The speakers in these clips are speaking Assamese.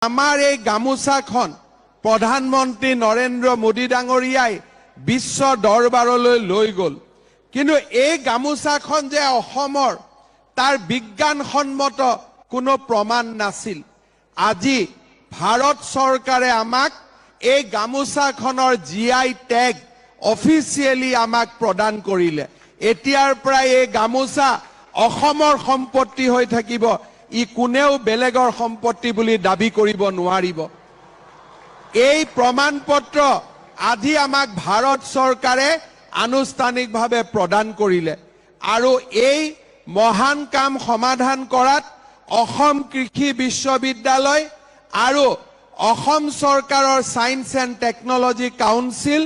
আমাৰ এই গামোচাখন প্ৰধানমন্ত্ৰী নৰেন্দ্ৰ মোদী ডাঙৰীয়াই বিশ্ব দৰবাৰলৈ লৈ গ'ল। কিন্তু এই গামোচাখন যে অসমৰ তাৰ বিজ্ঞানসন্মত কোনো প্ৰমাণ নাছিল। আজি ভাৰত চৰকাৰে আমাক এই গামোচাখনৰ GI টেগ অফিচিয়েলি আমাক প্ৰদান কৰিলে। এতিয়াৰ পৰা এই গামোচা অসমৰ সম্পত্তি হৈ থাকিব, ই কোনেও বেলেগৰ সম্পত্তি বুলি দাবী কৰিব নোৱাৰিব। এই প্ৰমাণপত্ৰ আজি আমাক ভাৰত চৰকাৰে আনুষ্ঠানিকভাৱে প্ৰদান কৰিলে আৰু এই মহান কাম সমাধান কৰাত অসম কৃষি বিশ্ববিদ্যালয় আৰু অসম চৰকাৰৰ সায়েন্স এণ্ড টেকনলজি কাউন্সিল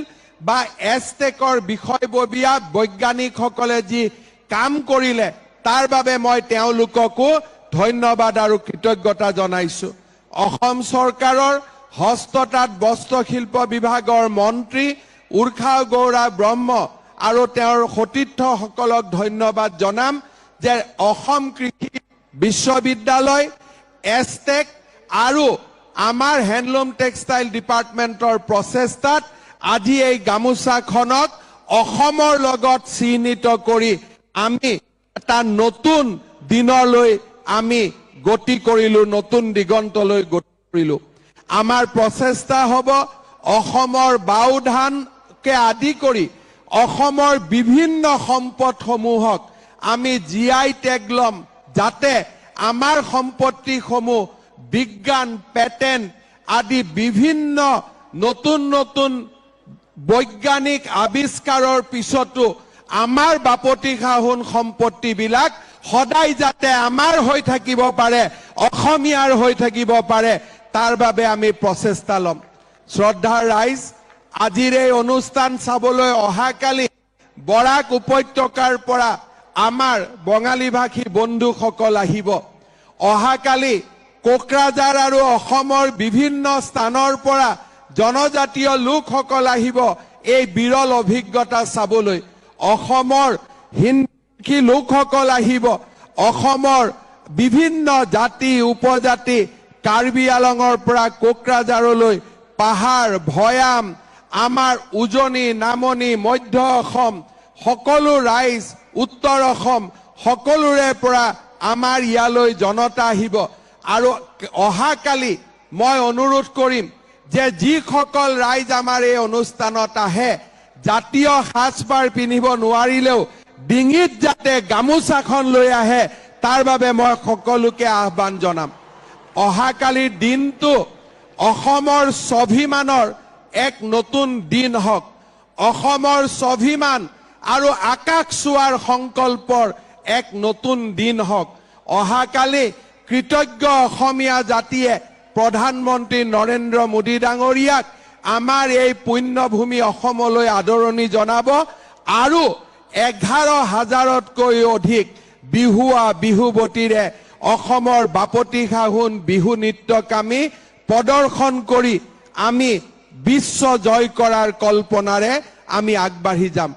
বা এছটেকৰ বিষয়ববীয়া বৈজ্ঞানিকসকলে যি কাম কৰিলে তাৰ বাবে মই তেওঁলোককো ধন্যবাদ আৰু কৃতজ্ঞতা জনাইছো। অসম চৰকাৰৰ হস্ততাঁত বস্ত্ৰশিল্প বিভাগৰ মন্ত্ৰী উৰ্খা গৌৰা ব্ৰহ্ম আৰু তেওঁৰ সতীৰ্থসকলক ধন্যবাদ জনাম যে অসম কৃষি বিশ্ববিদ্যালয় এছটেক আৰু আমাৰ হেণ্ডলুম টেক্সটাইল ডিপাৰ্টমেণ্টৰ প্ৰচেষ্টাত আজি এই গামোচাখনক অসমৰ লগত চিহ্নিত কৰি আমি এটা নতুন দিনলৈ আমি গতি কৰিলো, নতুন দিগন্তলৈ গতি কৰিলো। আমাৰ প্ৰচেষ্টা হ'ব অসমৰ বাও ধানকে আদি কৰি অসমৰ বিভিন্ন সম্পদসমূহক আমি GI টেগ ল'ম, যাতে আমাৰ সম্পত্তিসমূহ বিজ্ঞান পেটেন্ট আদি বিভিন্ন নতুন নতুন বৈজ্ঞানিক আৱিষ্কাৰৰ পিছতো আমাৰ বাপতিসাহোন সম্পত্তিবিলাক সদায় যাতে আমাৰ হৈ থাকিব পাৰে, অসমীয়াৰ হৈ থাকিব পাৰে, তাৰ বাবে আমি প্ৰচেষ্টা ল'ম। শ্ৰদ্ধাৰ ৰাইজ, আজিৰ এই অনুষ্ঠান চাবলৈ অহাকালি বৰাক উপত্যকাৰ পৰা আমাৰ বঙালী ভাষী বন্ধুসকল আহিব। অহাকালি কোকৰাঝাৰ আৰু অসমৰ বিভিন্ন স্থানৰ পৰা জনজাতীয় লোকসকল আহিব এই বিৰল অভিজ্ঞতা চাবলৈ। অসমৰ হিন্দী লোকসকল আহিব, অসমৰ বিভিন্ন জাতি উপজাতি কাৰ্বি আলঙৰ পৰা কোকৰাঝাৰলৈ পাহাৰ ভৈয়াম আমাৰ উজনি নামনি মধ্য অসম সকলো ৰাইজ উত্তৰ অসম সকলোৰে পৰা আমাৰ ইয়ালৈ জনতা আহিব। আৰু অহাকালি মই অনুৰোধ কৰিম যে যিসকল ৰাইজ আমাৰ এই অনুষ্ঠানত আহে জাতীয় সাজপাৰ পিন্ধিব নোৱাৰিলেও ডিঙিত যাতে গামোচাখন লৈ আহে তাৰ বাবে মই সকলোকে আহ্বান জনাম। অহাকালিৰ দিনটো অসমৰ স্বাভিমানৰ এক নতুন দিন হওক, অসমৰ স্বাভিমান আৰু আকাশ চোৱাৰ সংকল্পৰ এক নতুন দিন হওক। অহাকালি কৃতজ্ঞ অসমীয়া জাতিয়ে প্ৰধানমন্ত্ৰী নৰেন্দ্ৰ মোদী ডাঙৰীয়াক আমাৰ এই পুণ্যভূমি অসমলৈ আদৰণি জনাব আৰু 11,000তকৈ অধিক বিহুৱা বিহুৱতীৰে অসমৰ বাপতিসাহোন বিহু নৃত্যকামী প্ৰদৰ্শন কৰি আমি বিশ্ব জয় কৰাৰ কল্পনাৰে আমি আগবাঢ়ি যাম।